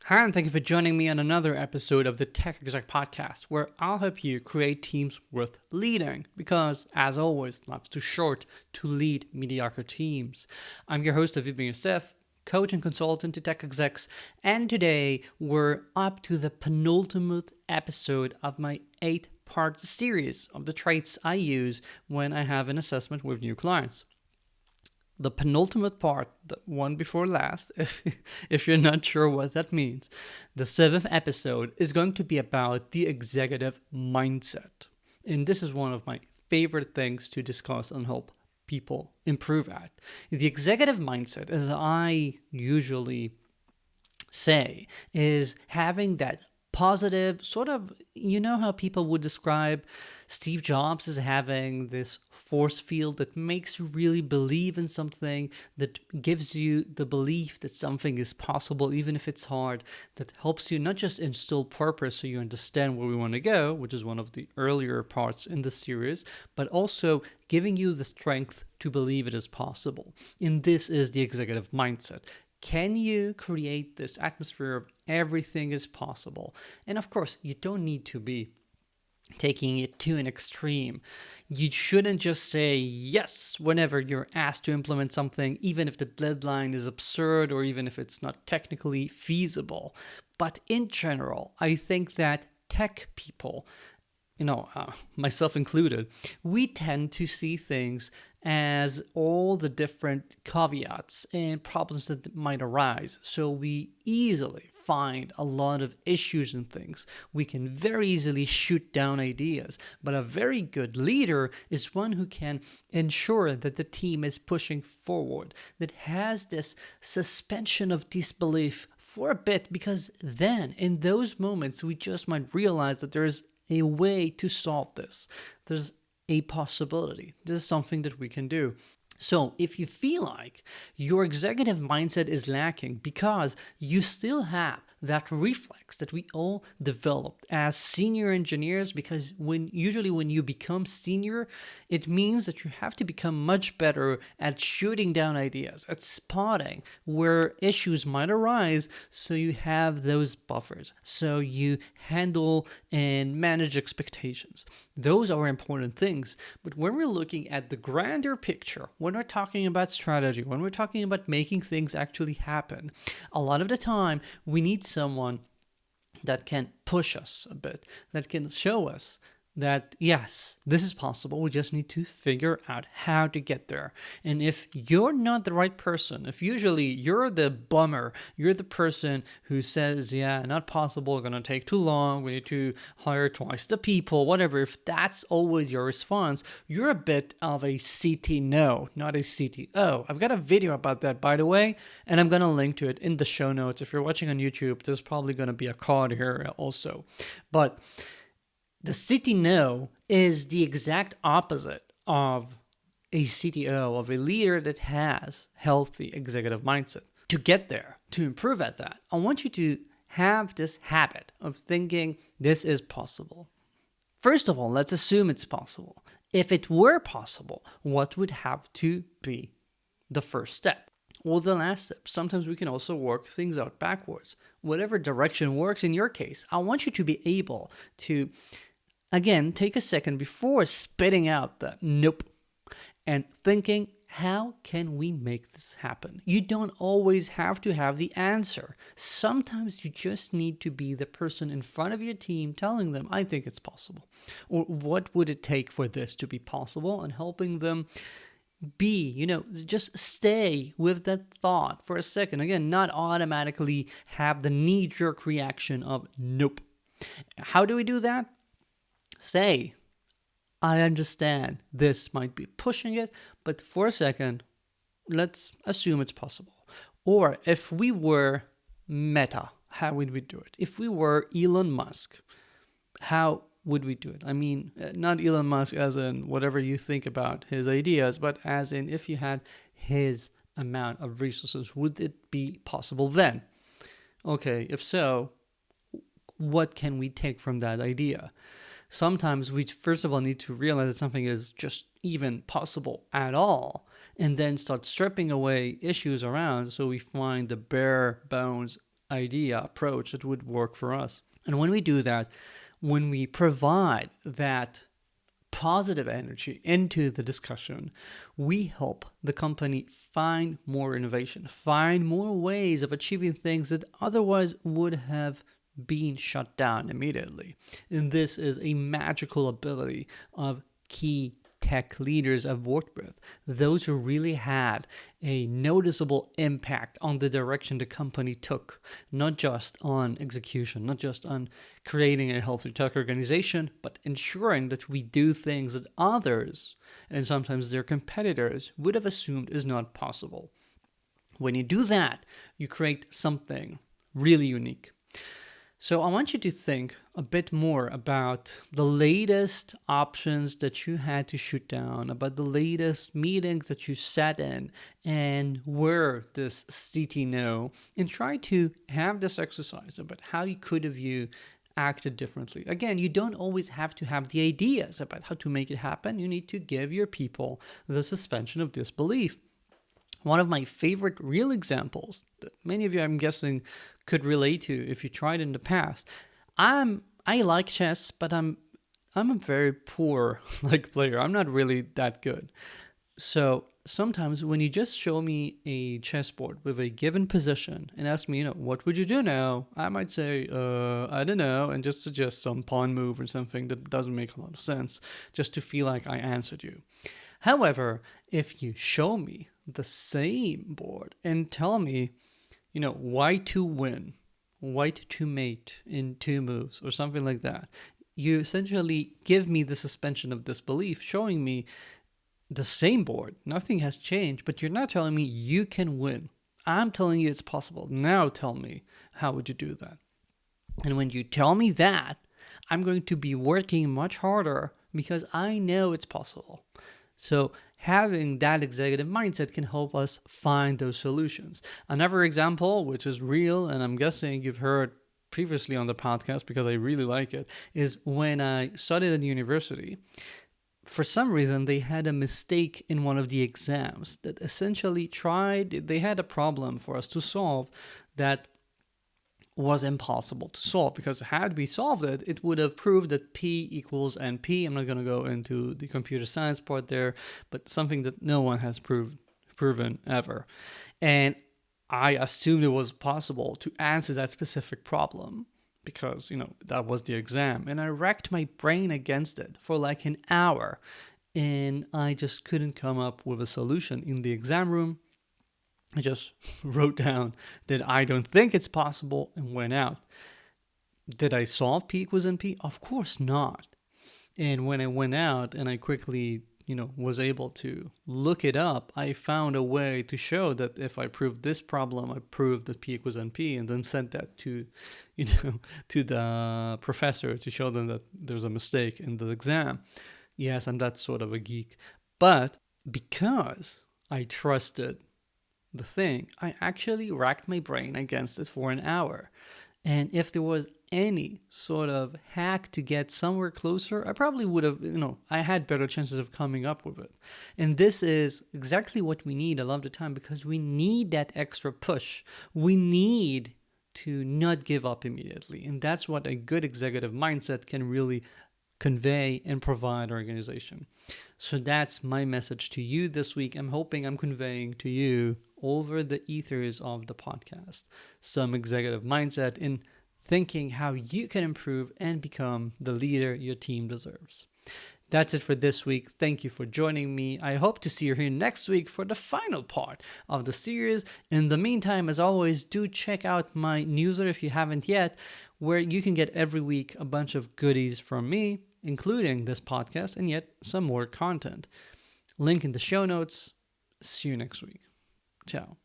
Hi, and thank you for joining me on another episode of the Tech Exec Podcast, where I'll help you create teams worth leading. Because, as always, life's too short to lead mediocre teams. I'm your host, Aviv Ben-Yosef, coach and consultant to tech execs, and today we're up to the penultimate episode of my 8-part series of the traits I use when I have an assessment with new clients. The penultimate part, the one before last, if you're not sure what that means, the 7th episode is going to be about the executive mindset. And this is one of my favorite things to discuss and help people improve at. The executive mindset, as I usually say, is having that positive sort of, you know how people would describe Steve Jobs as having this force field that makes you really believe in something, that gives you the belief that something is possible even if it's hard, that helps you not just instill purpose so you understand where we want to go, which is one of the earlier parts in the series, but also giving you the strength to believe it is possible. And this is the executive mindset. Can you create this atmosphere of everything is possible? And of course, you don't need to be taking it to an extreme. You shouldn't just say yes whenever you're asked to implement something, even if the deadline is absurd or even if it's not technically feasible. But in general, I think that tech people, myself included, we tend to see things as all the different caveats and problems that might arise. So we easily find a lot of issues and things. We can very easily shoot down ideas. But a very good leader is one who can ensure that the team is pushing forward, that has this suspension of disbelief for a bit, because then in those moments we just might realize that there's a way to solve this. There's a possibility. This is something that we can do. So if you feel like your executive mindset is lacking because you still have that reflex that we all developed as senior engineers, because usually when you become senior, it means that you have to become much better at shooting down ideas, at spotting where issues might arise, so you have those buffers, so you handle and manage expectations. Those are important things. But when we're looking at the grander picture, when we're talking about strategy, when we're talking about making things actually happen, a lot of the time we need someone that can push us a bit, that can show us that, yes, this is possible. We just need to figure out how to get there. And if you're not the right person, if usually you're the bummer, you're the person who says, yeah, not possible, going to take too long, we need to hire twice the people, whatever, if that's always your response, you're a bit of a CTNO, not a CTO. I've got a video about that, by the way, and I'm going to link to it in the show notes. If you're watching on YouTube, there's probably going to be a card here also. But the CTNO is the exact opposite of a CTO, of a leader that has healthy executive mindset. To get there, to improve at that, I want you to have this habit of thinking this is possible. First of all, let's assume it's possible. If it were possible, what would have to be the first step? Or the last step. Sometimes we can also work things out backwards. Whatever direction works in your case, I want you to be able to, again, take a second before spitting out the nope and thinking, how can we make this happen? You don't always have to have the answer. Sometimes you just need to be the person in front of your team telling them, I think it's possible. Or what would it take for this to be possible, and helping them just stay with that thought for a second. Again, not automatically have the knee-jerk reaction of nope. How do we do that? Say, I understand this might be pushing it, but for a second, let's assume it's possible. Or if we were Meta, how would we do it? If we were Elon Musk, how would we do it? I mean, not Elon Musk as in whatever you think about his ideas, but as in if you had his amount of resources, would it be possible then? Okay, if so, what can we take from that idea? Sometimes we first of all need to realize that something is just even possible at all, and then start stripping away issues around so we find the bare bones idea, approach that would work for us. And when we do that, when we provide that positive energy into the discussion, we help the company find more innovation, find more ways of achieving things that otherwise would have been shut down immediately. And this is a magical ability of key tech leaders I've worked with, those who really had a noticeable impact on the direction the company took, not just on execution, not just on creating a healthy tech organization, but ensuring that we do things that others, and sometimes their competitors, would have assumed is not possible. When you do that, you create something really unique. So I want you to think a bit more about the latest options that you had to shoot down, about the latest meetings that you sat in and were this CT no, and try to have this exercise about how you could have you acted differently. Again, you don't always have to have the ideas about how to make it happen. You need to give your people the suspension of disbelief. One of my favorite real examples that many of you, I'm guessing, could relate to if you tried in the past. I like chess, but I'm a very poor player. I'm not really that good. So sometimes when you just show me a chessboard with a given position and ask me, what would you do now? I might say, I don't know, and just suggest some pawn move or something that doesn't make a lot of sense, just to feel like I answered you. However, if you show me the same board and tell me, white to win, white to mate in 2 moves or something like that, you essentially give me the suspension of disbelief, showing me the same board. Nothing has changed, but you're not telling me you can win. I'm telling you it's possible. Now tell me, how would you do that? And when you tell me that, I'm going to be working much harder because I know it's possible. So having that executive mindset can help us find those solutions. Another example, which is real, and I'm guessing you've heard previously on the podcast because I really like it, is when I studied at university. For some reason, they had a mistake in one of the exams that essentially they had a problem for us to solve that was impossible to solve, because had we solved it, it would have proved that P equals NP. I'm not going to go into the computer science part there, but something that no one has proven ever. And I assumed it was possible to answer that specific problem because, that was the exam. And I racked my brain against it for like an hour, and I just couldn't come up with a solution in the exam room. I just wrote down that I don't think it's possible and went out. Did I solve P equals NP? Of course not. And when I went out and I quickly, was able to look it up, I found a way to show that if I proved this problem, I proved that P equals NP, and then sent that to, to the professor to show them that there's a mistake in the exam. Yes, I'm that sort of a geek. But because I trusted the thing, I actually racked my brain against it for an hour. And if there was any sort of hack to get somewhere closer, I probably would have, I had better chances of coming up with it. And this is exactly what we need a lot of the time, because we need that extra push. We need to not give up immediately. And that's what a good executive mindset can really convey and provide organization. So that's my message to you this week. I'm hoping I'm conveying to you over the ethers of the podcast some executive mindset in thinking how you can improve and become the leader your team deserves. That's it for this week. Thank you for joining me. I hope to see you here next week for the final part of the series. In the meantime, as always, do check out my newsletter if you haven't yet, where you can get every week a bunch of goodies from me, including this podcast and yet some more content. Link in the show notes. See you next week. Ciao.